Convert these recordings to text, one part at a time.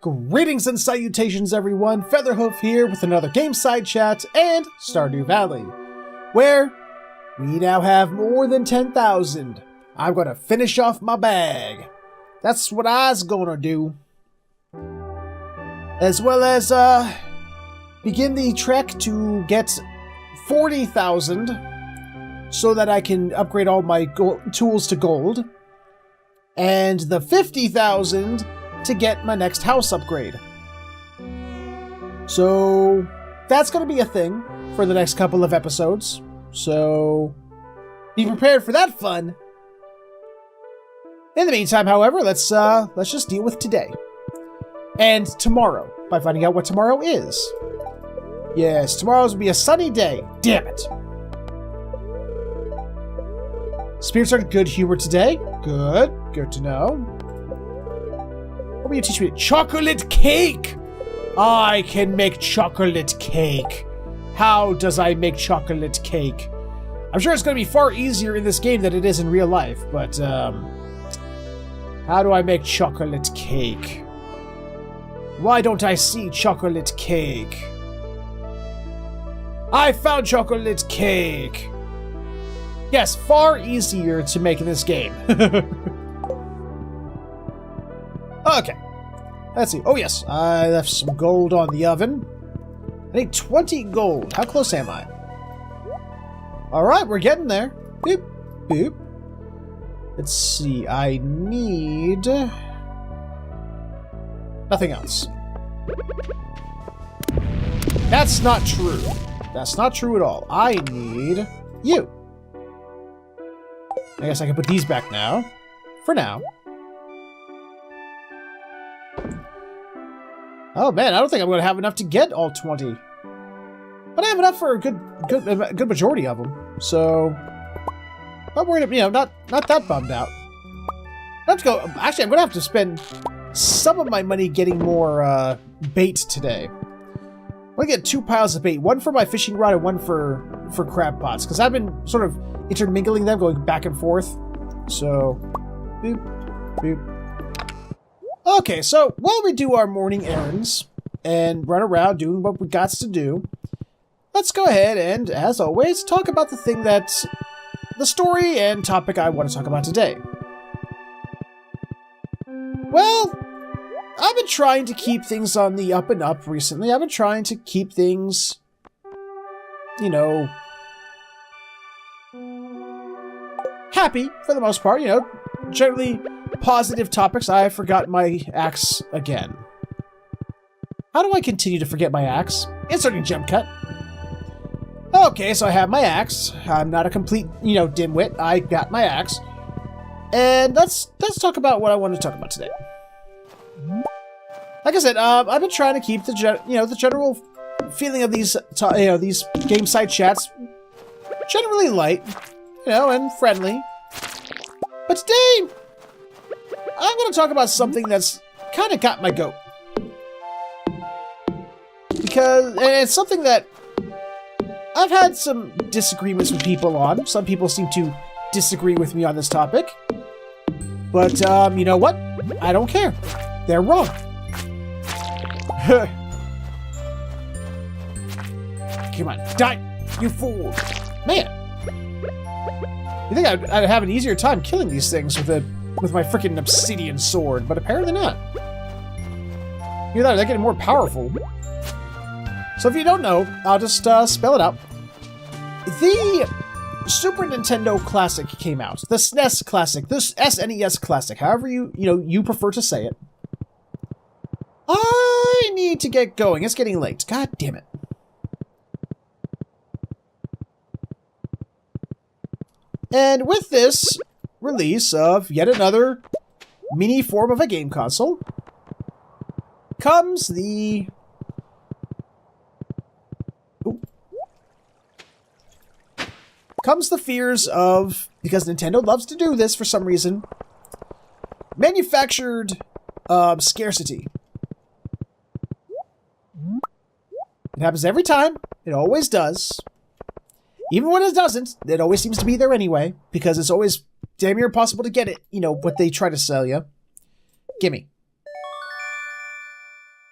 Greetings and salutations, everyone. Featherhoof here with another game side chat and Stardew Valley, where we now have more than 10,000. I'm gonna finish off my bag. That's what I was gonna do. As well as begin the trek to get 40,000 so that I can upgrade all my tools to gold, and the 50,000 to get my next house upgrade. So that's going to be a thing for the next couple of episodes. So be prepared for that fun. In the meantime, however, let's just deal with today and tomorrow by finding out what tomorrow is. Yes, tomorrow's will be a sunny day. Damn it. Spirits are in good humor today. Good. Good to know. What will you teach me? Chocolate cake! I can make chocolate cake. How does I make chocolate cake? I'm sure it's going to be far easier in this game than it is in real life, but, how do I make chocolate cake? Why don't I see chocolate cake? I found chocolate cake! Yes, far easier to make in this game. Okay. Let's see. Oh, yes. I left some gold on the oven. I need 20 gold. How close am I? Alright, we're getting there. Boop, boop. Let's see. I need... nothing else. That's not true. That's not true at all. I need you. I guess I can put these back now. For now. Oh man, I don't think I'm going to have enough to get all 20. But I have enough for a good majority of them. So, not worried, not that bummed out. I have to go. Actually, I'm going to have to spend some of my money getting more bait today. I'm going to get 2 piles of bait, one for my fishing rod and one for crab pots, because I've been sort of intermingling them, going back and forth. So, boop, boop. Okay, so while we do our morning errands and run around doing what we got to do, let's go ahead and, as always, talk about the thing that's the story and topic I want to talk about today. Well, I've been trying to keep things on the up and up recently. I've been trying to keep things, you know, happy for the most part, generally positive topics. I forgot my axe again. How do I continue to forget my axe? Inserting jump cut. Okay, so I have my axe. I'm not a complete, dimwit. I got my axe. And let's talk about what I want to talk about today. Like I said, I've been trying to keep the general feeling of these game side chats generally light, and friendly. But today, I'm going to talk about something that's kind of got my goat. Because it's something that I've had some disagreements with people on. Some people seem to disagree with me on this topic. But, you know what? I don't care. They're wrong. Come on, die, you fool! Man! You think I'd have an easier time killing these things with my freaking obsidian sword, but apparently not. Either that or they're getting more powerful. So if you don't know, I'll just spell it out. The Super Nintendo Classic came out. The SNES Classic. The SNES Classic. However you prefer to say it. I need to get going. It's getting late. God damn it. And with this release of yet another mini form of a game console comes the fears of, because Nintendo loves to do this for some reason, manufactured scarcity. It happens every time. It always does. Even when it doesn't, it always seems to be there anyway, because it's always damn near impossible to get it, what they try to sell you. Gimme.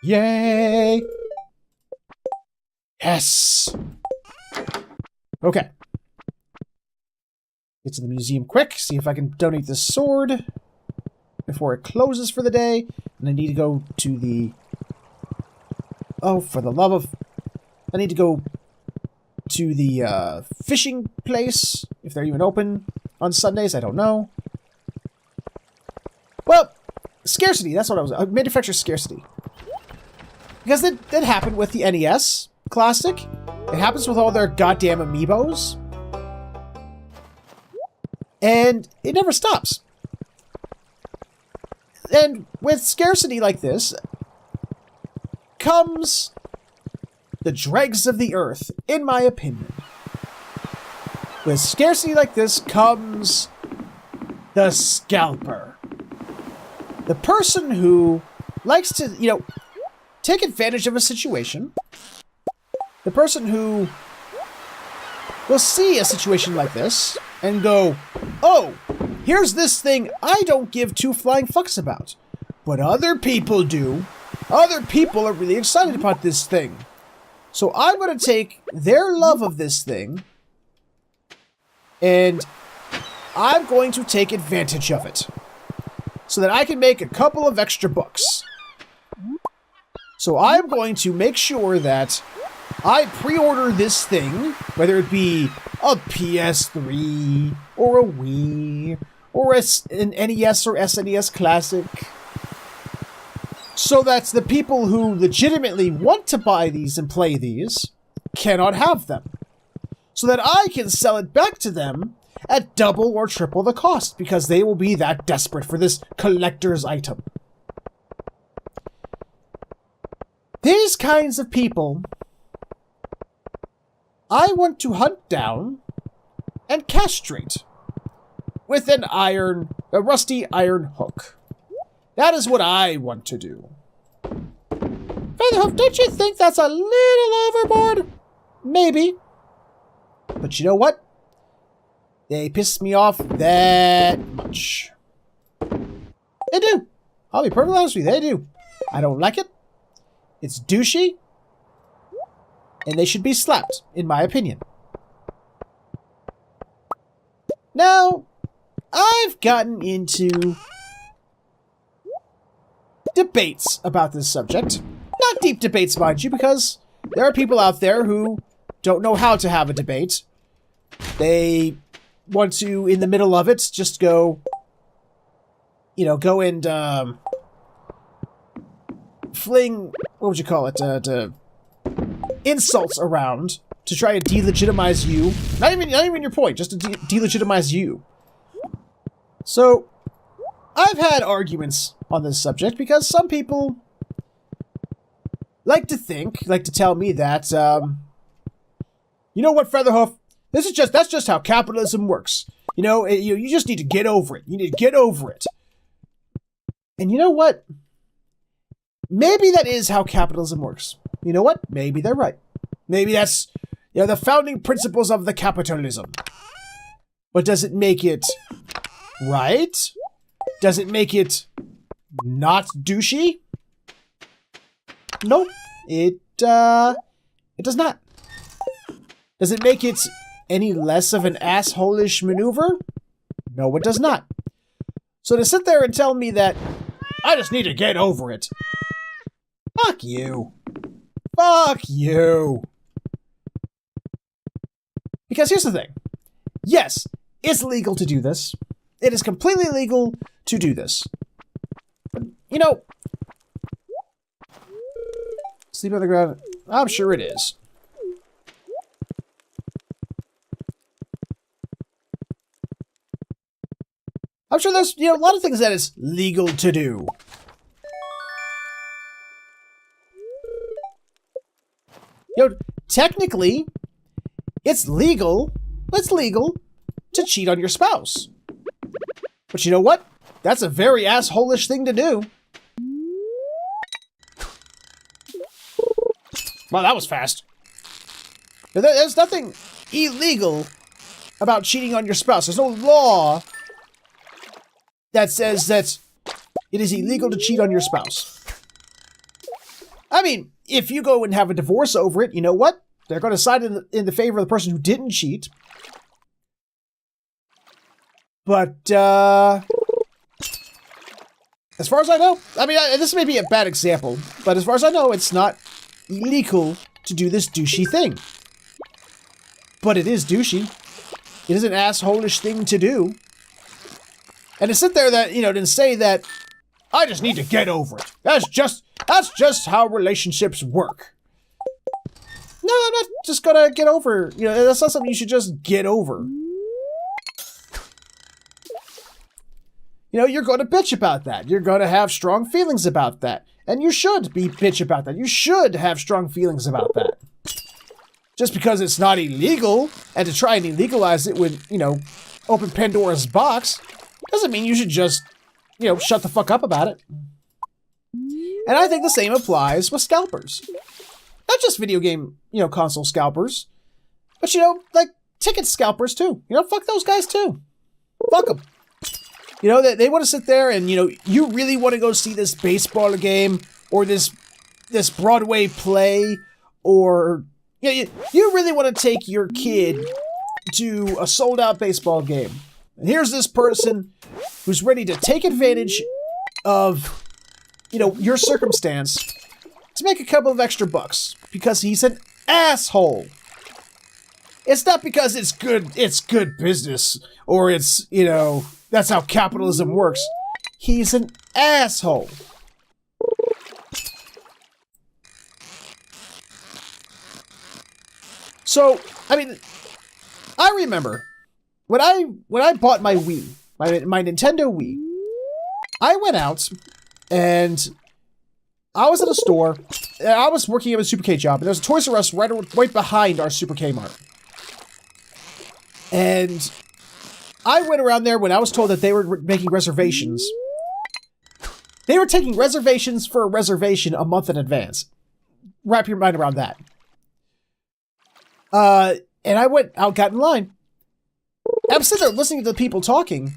Yay! Yes! Okay. Get to the museum quick, see if I can donate this sword before it closes for the day. And I need to go to the... Oh, for the love of... I need to go to the fishing place, if they're even open on Sundays, I don't know. Well, scarcity, that's what I was... manufacturer scarcity. Because that happened with the NES Classic. It happens with all their goddamn amiibos. And it never stops. And with scarcity like this comes the dregs of the earth, in my opinion. With scarcity like this comes the scalper. The person who likes to, you know, take advantage of a situation. The person who will see a situation like this and go, oh, here's this thing I don't give two flying fucks about. But other people do. Other people are really excited about this thing. So I'm going to take their love of this thing and I'm going to take advantage of it so that I can make a couple of extra bucks. So I'm going to make sure that I pre-order this thing, whether it be a PS3 or a Wii or an NES or SNES Classic, so that the people who legitimately want to buy these and play these cannot have them. So that I can sell it back to them at double or triple the cost, because they will be that desperate for this collector's item. These kinds of people I want to hunt down and castrate with a rusty iron hook. That is what I want to do. Featherhoof, don't you think that's a little overboard? Maybe. But you know what? They piss me off that much. They do. I'll be perfectly honest with you, they do. I don't like it. It's douchey. And they should be slapped, in my opinion. Now, I've gotten into debates about this subject. Not deep debates, mind you, because there are people out there who don't know how to have a debate. They want to, in the middle of it, just go, you know, go and, fling, what would you call it, insults around to try to delegitimize you. Not even your point, just to delegitimize you. So, I've had arguments on this subject because some people like to tell me that, you know what, Featherhoof? That's just how capitalism works. You know, you just need to get over it. You need to get over it. And you know what? Maybe that is how capitalism works. You know what? Maybe they're right. Maybe that's, you know, the founding principles of the capitalism. But does it make it right? Does it make it not douchey? Nope. It does not. Does it make it any less of an asshole-ish maneuver? No, it does not. So to sit there and tell me that I just need to get over it. Fuck you. Fuck you. Because here's the thing. Yes, it's legal to do this. It is completely legal to do this. But, you know, sleep on the ground. I'm sure it is. I'm sure there's, you know, a lot of things that it's legal to do. You know, technically, it's legal to cheat on your spouse. But you know what? That's a very asshole-ish thing to do. Wow, that was fast. There's nothing illegal about cheating on your spouse. There's no law that says that it is illegal to cheat on your spouse. I mean, if you go and have a divorce over it, you know what? They're going to side in the favor of the person who didn't cheat. But, as far as I know, I mean, this may be a bad example, but as far as I know, it's not illegal to do this douchey thing. But it is douchey. It is an asshole-ish thing to do. And to sit there that, you know, to say that, I just need to get over it. That's just how relationships work. No, I'm not just gonna get over, you know, that's not something you should just get over. You know, you're going to bitch about that. You're going to have strong feelings about that. And you should be bitch about that. You should have strong feelings about that. Just because it's not illegal, and to try and illegalize it would, you know, open Pandora's box, doesn't mean you should just, you know, shut the fuck up about it. And I think the same applies with scalpers. Not just video game, you know, console scalpers, but, you know, like, ticket scalpers too. You know, fuck those guys too. Fuck them. You know, they want to sit there and, you know, you really want to go see this baseball game or this Broadway play, or, you know, you really want to take your kid to a sold-out baseball game. And here's this person who's ready to take advantage of, you know, your circumstance to make a couple of extra bucks because he's an asshole. It's not because it's good business, or it's, you know, that's how capitalism works. He's an asshole. So, I mean, I remember when I bought my Wii, my Nintendo Wii, I went out and I was at a store. I was working at a Super K job, and there was a Toys R Us right behind our Super K Mart. And I went around there when I was told that they were making reservations. They were taking reservations for a reservation a month in advance. Wrap your mind around that. And I went out, got in line. I'm sitting there listening to the people talking.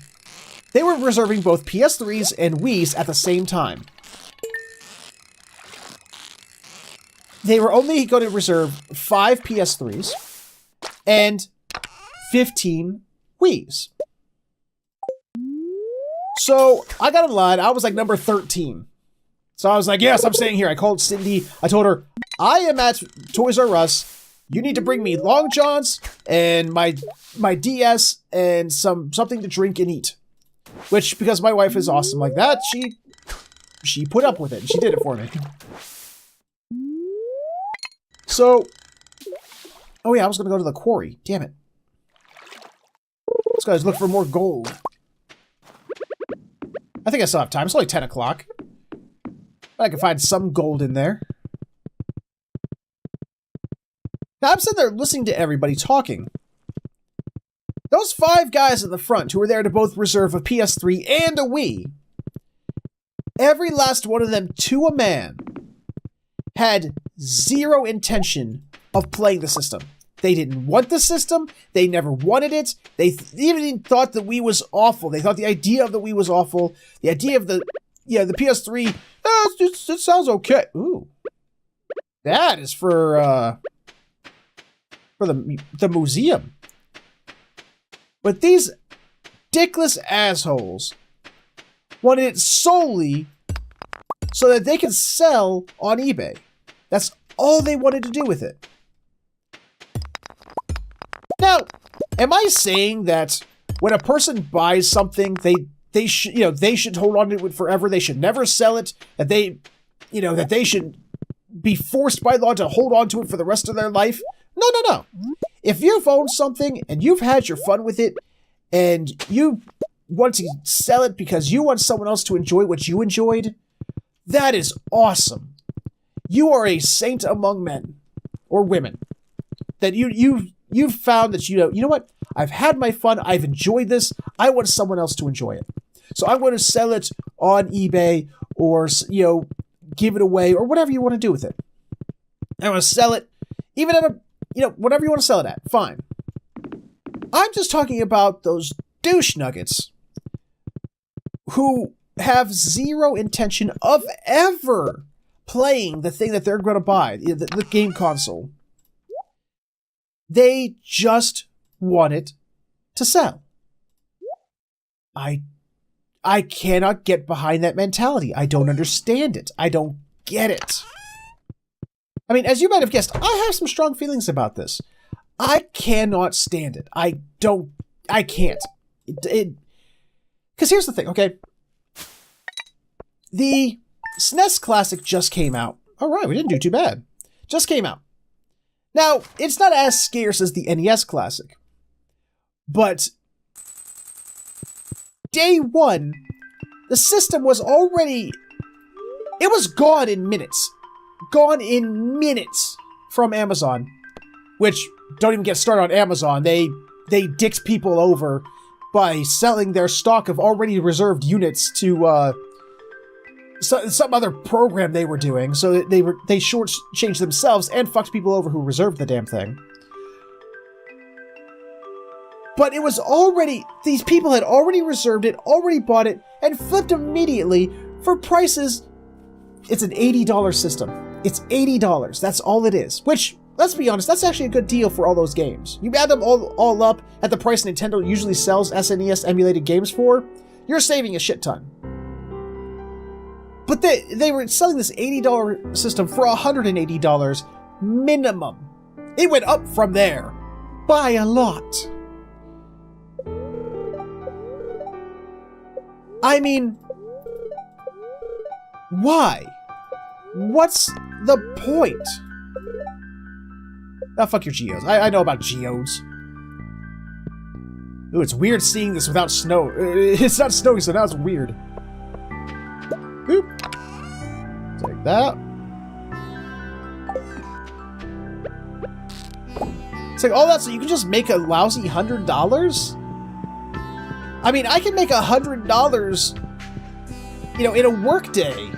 They were reserving both PS3s and Wiis at the same time. They were only going to reserve 5 PS3s and 15 Wiis. So I got in line. I was like number 13. So I was like, yes, I'm staying here. I called Cindy. I told her, I am at Toys R Us. You need to bring me Long Johns and my DS and something to drink and eat. Which, because my wife is awesome like that, she put up with it. And she did it for me. So, oh yeah, I was going to go to the quarry. Damn it. Let's go look for more gold. I think I still have time. It's only 10 o'clock. I can find some gold in there. Now, I'm sitting there listening to everybody talking. Those 5 guys in the front who were there to both reserve a PS3 and a Wii, every last one of them, to a man, had zero intention of playing the system. They didn't want the system. They never wanted it. They even thought the Wii was awful. They thought the idea of the Wii was awful. The idea of the PS3, it sounds okay. Ooh. That is for the museum. But these dickless assholes wanted it solely so that they could sell on eBay. That's all they wanted to do with it. Now, am I saying that when a person buys something, they should hold on to it forever? They should never sell it. That they should be forced by law to hold on to it for the rest of their life? No. If you've owned something and you've had your fun with it, and you want to sell it because you want someone else to enjoy what you enjoyed, that is awesome. You are a saint among men or women. That you've found that you know what? I've had my fun. I've enjoyed this. I want someone else to enjoy it. So I'm going to sell it on eBay, or, you know, give it away, or whatever you want to do with it. I want to sell it, even at whatever you want to sell it at. Fine. I'm just talking about those douche nuggets who have zero intention of ever playing the thing that they're going to buy, the game console. They just want it to sell. I cannot get behind that mentality. I don't understand it. I don't get it. I mean, as you might have guessed, I have some strong feelings about this. I cannot stand it. I can't. Because here's the thing, okay? The SNES Classic just came out. All right, we didn't do too bad. Just came out. Now, it's not as scarce as the NES Classic. But day one, the system was already... It was gone in minutes. Gone in minutes from Amazon. Which, don't even get started on Amazon. They dicked people over by selling their stock of already reserved units to some other program they were doing. So they shortchanged themselves and fucked people over who reserved the damn thing. But it was already... These people had already reserved it, already bought it, and flipped immediately for prices... It's an $80 system. It's $80. That's all it is. Which, let's be honest, that's actually a good deal for all those games. You add them all up at the price Nintendo usually sells SNES emulated games for, you're saving a shit ton. But they were selling this $80 system for $180 minimum. It went up from there by a lot. I mean, why? What's the point? Ah, fuck your geodes. I know about geodes. Ooh, it's weird seeing this without snow. It's not snowing, so now it's weird. Boop. Take that. It's like all that so you can just make a lousy $100? I mean, I can make $100, you know, in a work day.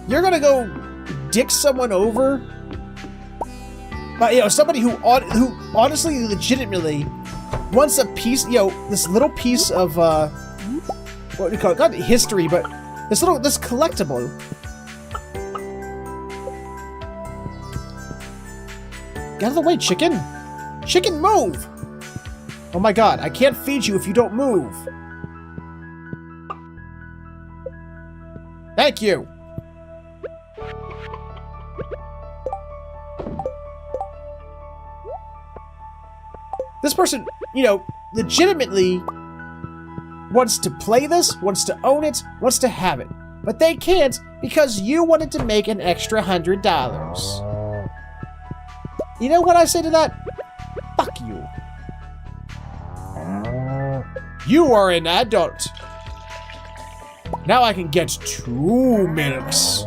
You're gonna go dick someone over? You know, somebody who honestly, legitimately wants a piece, you know, this little piece of, what do you call it? Not history, but this collectible. Get out of the way, chicken! Chicken, move! Oh my god, I can't feed you if you don't move. Thank you! This person, you know, legitimately wants to play this, wants to own it, wants to have it. But they can't because you wanted to make an extra $100. You know what I say to that? Fuck you. You are an adult. Now I can get 2 milks.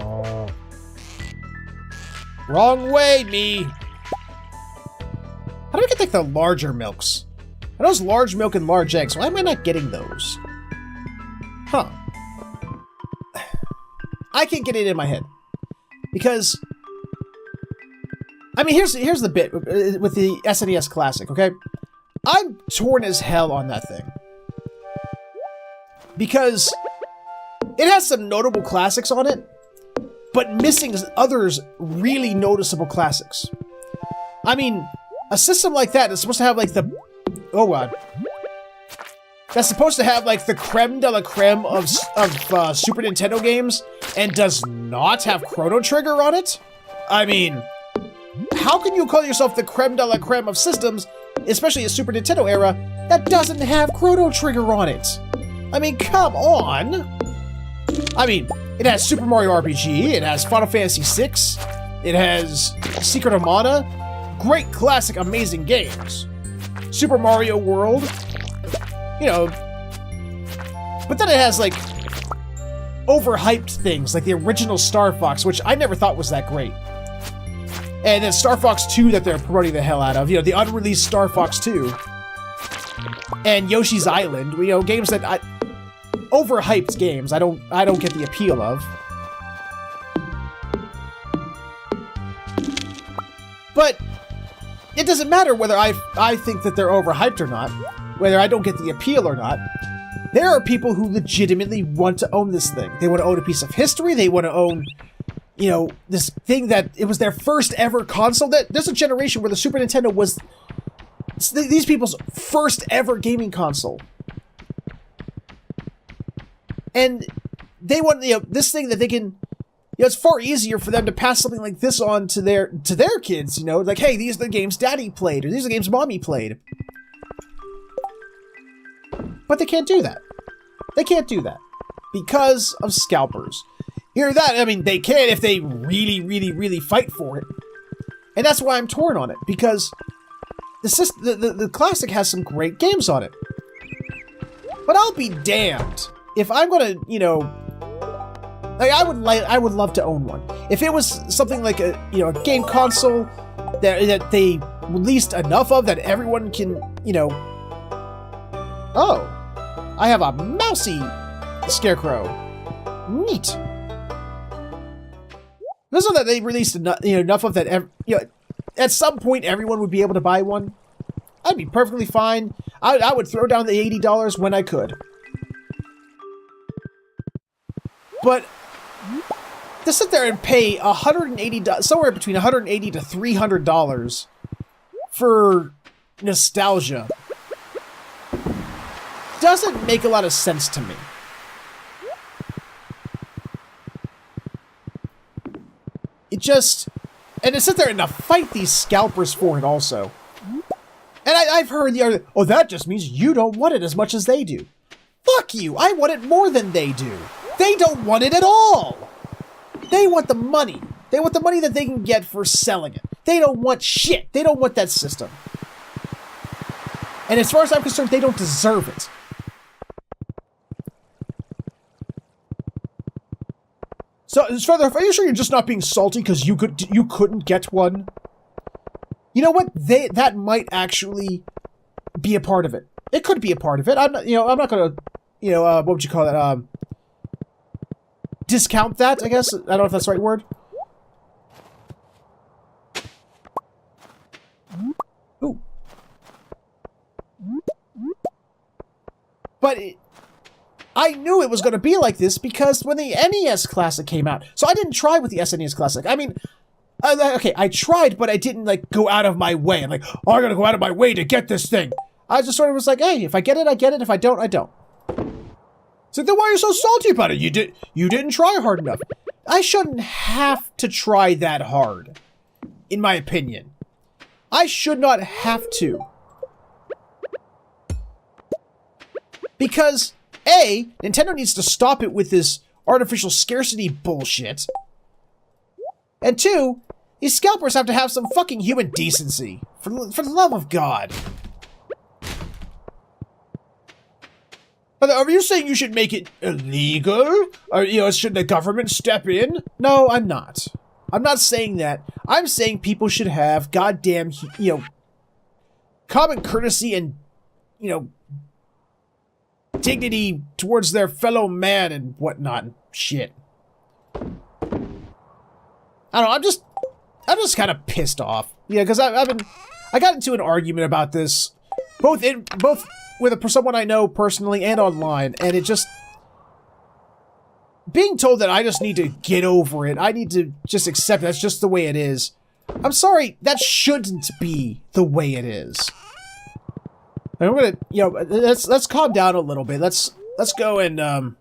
Wrong way, me. How do I get, like, the larger milks? I know it's large milk and large eggs. Why am I not getting those? Huh. I can't get it in my head. Because... I mean, here's the bit with the SNES Classic, okay? I'm torn as hell on that thing. Because it has some notable classics on it, but missing others really noticeable classics. I mean, a system like that is supposed to have, like, the... Oh, God. That's supposed to have, like, the creme de la creme of Super Nintendo games, and does not have Chrono Trigger on it? I mean, how can you call yourself the creme de la creme of systems, especially a Super Nintendo era, that doesn't have Chrono Trigger on it? I mean, come on! I mean, it has Super Mario RPG, it has Final Fantasy VI, it has Secret of Mana, great classic amazing games. Super Mario World, you know, but then it has, like, overhyped things, like the original Star Fox, which I never thought was that great. And then Star Fox 2 that they're promoting the hell out of, you know, the unreleased Star Fox 2. And Yoshi's Island, you know, games that overhyped games I don't get the appeal of. But it doesn't matter whether I think that they're overhyped or not, whether I don't get the appeal or not. There are people who legitimately want to own this thing. They want to own a piece of history. They want to own, you know, this thing that it was their first ever console. There's a generation where the Super Nintendo was these people's first ever gaming console. And they want, you know, this thing that they can, you know, it's far easier for them to pass something like this on to their kids, you know, like, hey, these are the games Daddy played, or these are the games Mommy played. But they can't do that. They can't do that because of scalpers. Either that, I mean, they can if they really, really, really fight for it. And that's why I'm torn on it, because the Classic has some great games on it. But I'll be damned if I'm gonna, you know, like I would love to own one. If it was something like a, you know, a game console that they released enough of that everyone can, you know. Oh, I have a mousy scarecrow. Neat. This is that they released enough, you know, enough of that. You know, at some point, everyone would be able to buy one. I'd be perfectly fine. I would throw down the $80 when I could. But to sit there and pay $180, somewhere between $180 to $300 for nostalgia doesn't make a lot of sense to me. It just, and to sit there and to fight these scalpers for it also. And I've heard the other, oh, that just means you don't want it as much as they do. Fuck you, I want it more than they do. They don't want it at all. They want the money. They want the money that they can get for selling it. They don't want shit. They don't want that system. And as far as I'm concerned, they don't deserve it. So, Feather, are you sure you're just not being salty because you couldn't get one? You know what? That might actually be a part of it. It could be a part of it. I'm not gonna, what would you call that? Discount that, I guess. I don't know if that's the right word. Ooh. But I knew it was going to be like this because when the NES Classic came out, so I didn't try with the SNES Classic. I mean, okay, I tried, but I didn't, like, go out of my way. I'm like, oh, I'm going to go out of my way to get this thing. I just sort of was like, hey, if I get it, I get it. If I don't, I don't. So then why are you so salty about it? You didn't try hard enough. I shouldn't have to try that hard, in my opinion. I should not have to. Because, A, Nintendo needs to stop it with this artificial scarcity bullshit. And 2, these scalpers have to have some fucking human decency. For the love of God. Are you saying you should make it illegal? Or, should the government step in? No, I'm not. I'm not saying that. I'm saying people should have goddamn, common courtesy and, dignity towards their fellow man and whatnot. Shit. I don't know, I'm just kind of pissed off. Yeah, because I got into an argument about this, both with someone I know personally and online, and it just, being told that I just need to get over it, I need to just accept it, that's just the way it is. I'm sorry, that shouldn't be the way it is. And we're gonna, let's calm down a little bit. Let's go and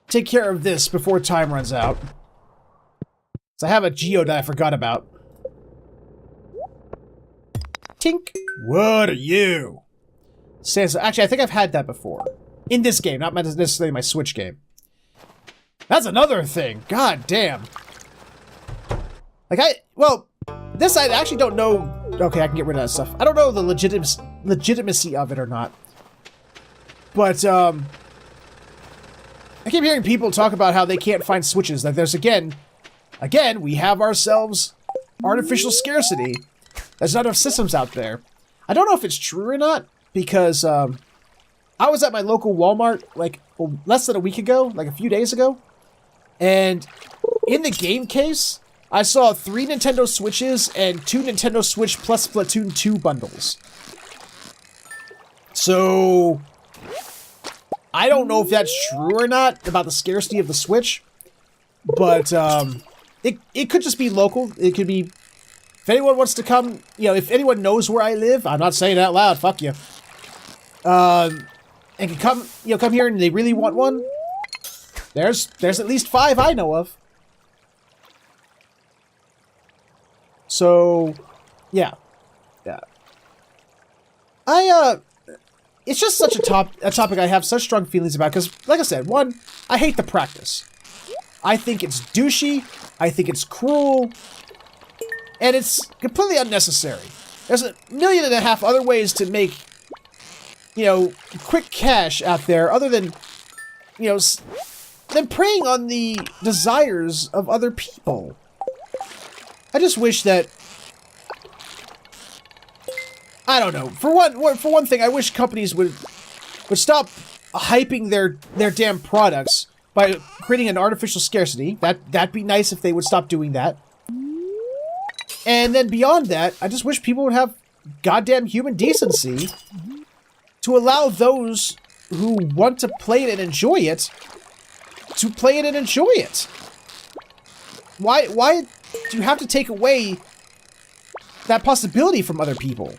take care of this before time runs out. So I have a geode that I forgot about. Tink. What are you? Sans actually, I think I've had that before. In this game, not necessarily my Switch game. That's another thing. God damn. Well, this I actually don't know. Okay, I can get rid of that stuff. I don't know the legitimacy of it or not. But, I keep hearing people talk about how they can't find switches. Like, there's, again, we have ourselves artificial scarcity. There's not enough systems out there. I don't know if it's true or not, because, I was at my local Walmart, like, less than a week ago, like a few days ago, and in the game case, I saw 3 Nintendo Switches and 2 Nintendo Switch plus Splatoon 2 bundles. So, I don't know if that's true or not about the scarcity of the Switch, but it could just be local. It could be, if anyone wants to come, you know, if anyone knows where I live, I'm not saying it out loud, fuck you, and can come, you know, come here and they really want one, there's at least 5 I know of. So, yeah. It's just such a topic I have such strong feelings about, because, like I said, one, I hate the practice. I think it's douchey, I think it's cruel, and it's completely unnecessary. There's 1.5 million other ways to make, you know, quick cash out there, other than, you know, than preying on the desires of other people. I just wish that, I don't know. For one thing, I wish companies would stop hyping their damn products by creating an artificial scarcity. That'd be nice if they would stop doing that. And then beyond that, I just wish people would have goddamn human decency to allow those who want to play it and enjoy it to play it and enjoy it. Why do you have to take away that possibility from other people?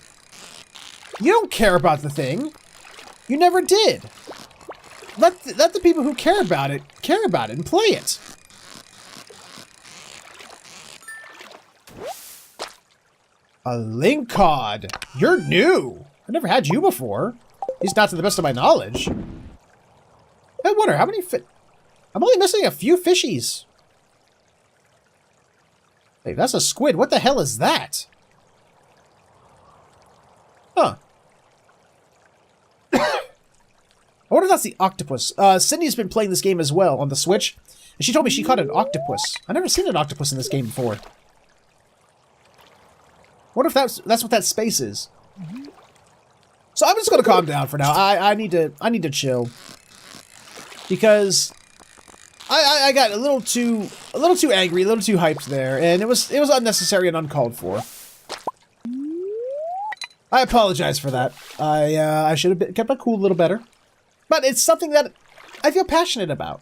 You don't care about the thing. You never did. Let the people who care about it and play it. A link cod. You're new. I never had you before. At least not to the best of my knowledge. I wonder how many I'm only missing a few fishies. Hey, that's a squid. What the hell is that? Huh. I wonder if that's the octopus. Cindy's been playing this game as well on the Switch, and she told me she caught an octopus. I've never seen an octopus in this game before. What if that's what that space is? So I'm just gonna calm down for now. I need to chill, because I got a little too angry, a little too hyped there, and it was unnecessary and uncalled for. I apologize for that. I should have kept my cool a little better. But it's something that I feel passionate about.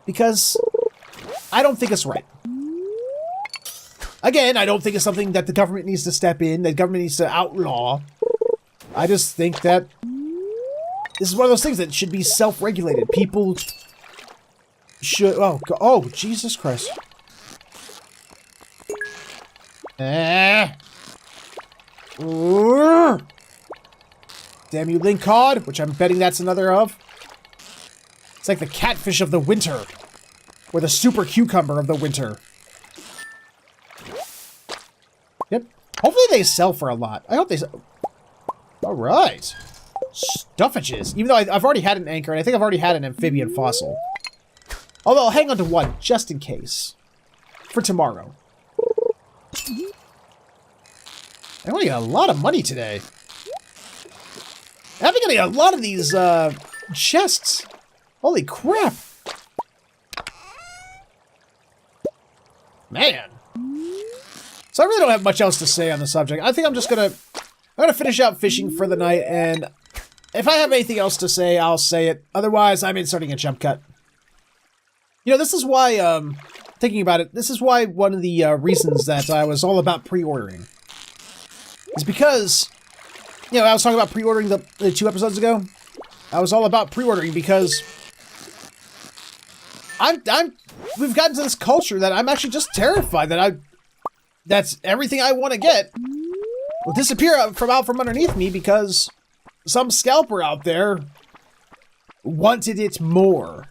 Because I don't think it's right. Again, I don't think it's something that the government needs to step in, that the government needs to outlaw. I just think that this is one of those things that should be self-regulated. People should... Oh, Jesus Christ. Damn you, link cod, which I'm betting that's another of. It's like the catfish of the winter, or the super cucumber of the winter. Yep. Hopefully they sell for a lot. I hope they sell. All right. Stuffages. Even though I've already had an anchor, and I think I've already had an amphibian fossil. Although I'll hang on to one, just in case. For tomorrow. I'm only got a lot of money today. I've been getting a lot of these, chests. Holy crap. Man. So I really don't have much else to say on the subject. I think I'm gonna finish out fishing for the night, and if I have anything else to say, I'll say it. Otherwise, I'm inserting a jump cut. You know, this is why, thinking about it, this is why one of the, reasons that I was all about pre-ordering. Is because, you know, I was talking about pre-ordering the 2 episodes ago. I was all about pre-ordering because we've gotten to this culture that I'm actually just terrified that that's everything I want to get will disappear out from underneath me because some scalper out there wanted it more.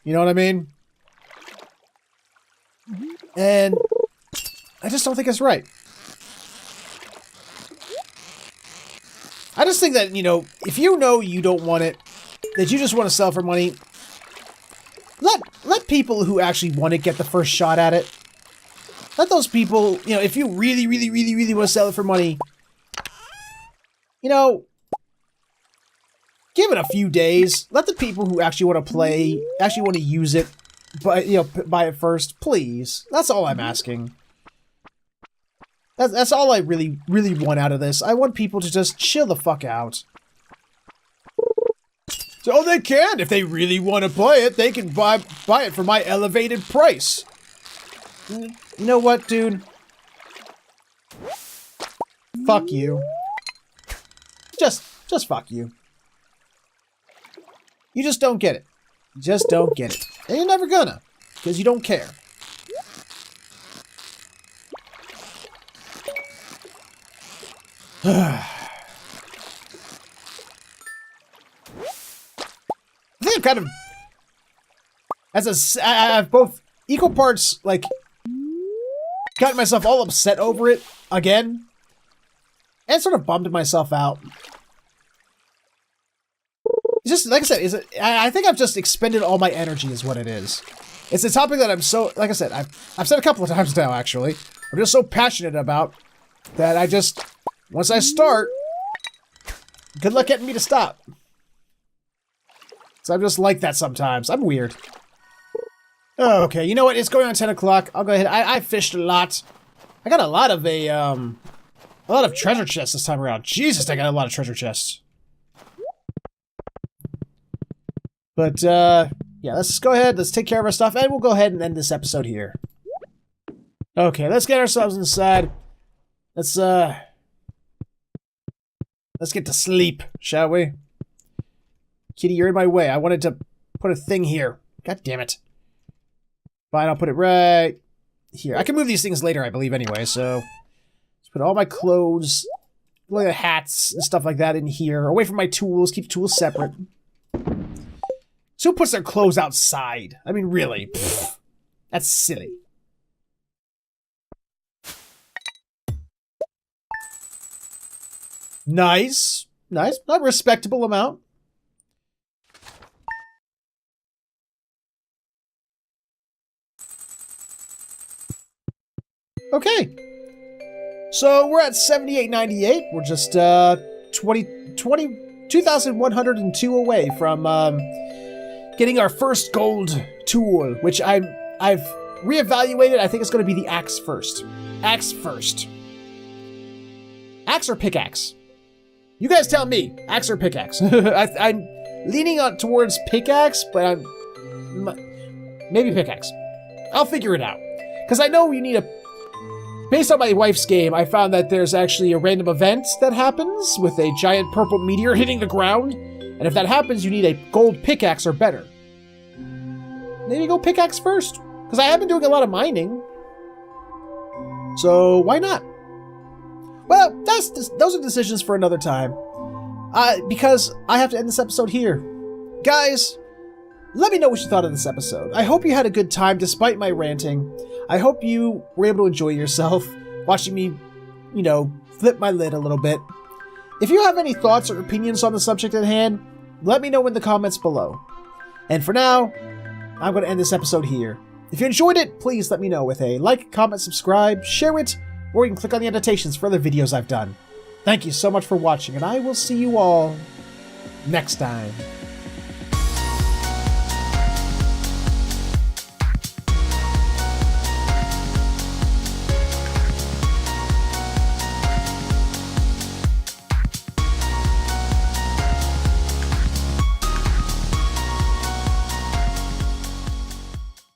You know what I mean? And I just don't think it's right. I just think that, you know, if you know you don't want it, that you just want to sell for money, let people who actually want it get the first shot at it. Let those people, you know, if you really, really, really, really want to sell it for money, you know, give it a few days. Let the people who actually want to play, actually want to use it, buy it first, please. That's all I'm asking. That's all I really want out of this. I want people to just chill the fuck out. So they can. If they really want to play it, they can buy it for my elevated price. You know what, dude? Fuck you. Just fuck you. You just don't get it. You just don't get it. And you're never gonna. Because you don't care. I think I've kind of, I've both equal parts, like, gotten myself all upset over it again, and sort of bummed myself out. It's just, like I said, I think I've just expended all my energy is what it is. It's a topic that I'm so, like I said, I've said a couple of times now, actually. I'm just so passionate about that I just, once I start, good luck getting me to stop. So I'm just like that sometimes. I'm weird. Oh, okay, you know what? It's going on 10 o'clock. I'll go ahead. I fished a lot. I got a lot of treasure chests this time around. Jesus, I got a lot of treasure chests. But, yeah, let's go ahead. Let's take care of our stuff, and we'll go ahead and end this episode here. Okay, let's get ourselves inside. Let's get to sleep, shall we? Kitty, you're in my way. I wanted to put a thing here. God damn it. Fine, I'll put it right here. I can move these things later, I believe, anyway, so... Let's put all my clothes, like the hats and stuff like that in here. Away from my tools. Keep tools separate. So who puts their clothes outside? I mean, really. Pfft, that's silly. Nice. Nice. Not a respectable amount. Okay. So we're at 78.98. We're just 2,102 away from getting our first gold tool, which I've reevaluated. I think it's going to be the axe first. Axe first. Axe or pickaxe? You guys tell me. Axe or pickaxe? I'm leaning on towards pickaxe, but maybe pickaxe. I'll figure it out. Because I know you need a... Based on my wife's game, I found that there's actually a random event that happens with a giant purple meteor hitting the ground. And if that happens, you need a gold pickaxe or better. Maybe go pickaxe first. Because I have been doing a lot of mining. So, why not? Well, those are decisions for another time. Because I have to end this episode here. Guys, let me know what you thought of this episode. I hope you had a good time despite my ranting. I hope you were able to enjoy yourself watching me, you know, flip my lid a little bit. If you have any thoughts or opinions on the subject at hand, let me know in the comments below. And for now, I'm going to end this episode here. If you enjoyed it, please let me know with a like, comment, subscribe, share it, or you can click on the annotations for other videos I've done. Thank you so much for watching, and I will see you all next time.